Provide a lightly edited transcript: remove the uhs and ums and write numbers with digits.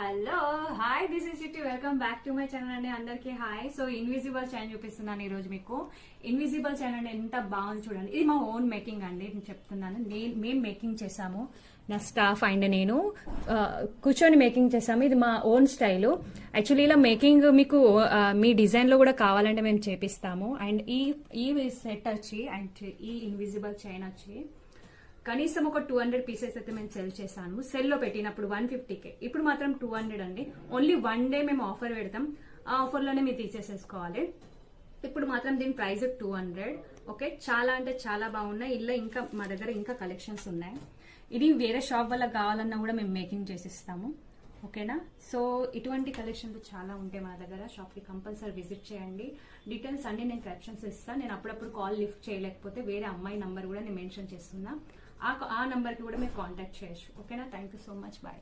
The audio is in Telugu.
హలో హాయ్ దిస్ ఇస్ చిట్టి welcome back to my channel అండి. అందరికీ హాయ్. సో ఇన్విజిబుల్ చైన్ చూపిస్తున్నాను ఈ రోజు మీకు. ఇన్విజిబుల్ చైన్ అంటే ఎంత బాగుంది చూడండి. ఇది మా ఓన్ మేకింగ్ అండి, నేను చెప్తున్నాను. మేము మేకింగ్ చేసాము, నా స్టాఫ్ అండ్ నేను కూర్చొని మేకింగ్ చేసాము. ఇది మా ఓన్ స్టైల్. యాక్చువల్లీ ఇలా మేకింగ్ మీకు మీ డిజైన్ లో కూడా కావాలంటే మేము చేపిస్తాము. అండ్ ఈ సెట్ వచ్చి అండ్ ఈ ఇన్విజిబుల్ చైన్ వచ్చి కనీసం ఒక 200 పీసెస్ అయితే మేము సెల్ చేశాను. సెల్లో పెట్టినప్పుడు 150K, ఇప్పుడు మాత్రం 200 అండి. ఓన్లీ 1 డే మేము ఆఫర్ పెడతాం, ఆ ఆఫర్లోనే మీరు తీసేసేసుకోవాలి. ఇప్పుడు మాత్రం దీని ప్రైస్ 200. ఓకే, చాలా అంటే చాలా బాగున్నాయి. ఇలా ఇంకా మా దగ్గర ఇంకా కలెక్షన్స్ ఉన్నాయి. ఇది వేరే షాప్ వాళ్ళకి కావాలన్నా కూడా మేము మేకింగ్ చేసిస్తాము. ఓకేనా? సో ఇటువంటి కలెక్షన్స్ చాలా ఉంటాయి మా దగ్గర. షాప్కి కంపల్సరీ విజిట్ చేయండి. డీటెయిల్స్ అన్ని నేను క్యాప్షన్స్ ఇస్తాను. నేను అప్పుడప్పుడు కాల్ లిఫ్ట్ చేయలేకపోతే వేరే అమ్మాయి నంబర్ కూడా నేను మెన్షన్ చేస్తున్నా. ఆ నంబర్కి కూడా మీరు కాంటాక్ట్ చేయొచ్చు. ఓకేనా? Thank you so much. Bye.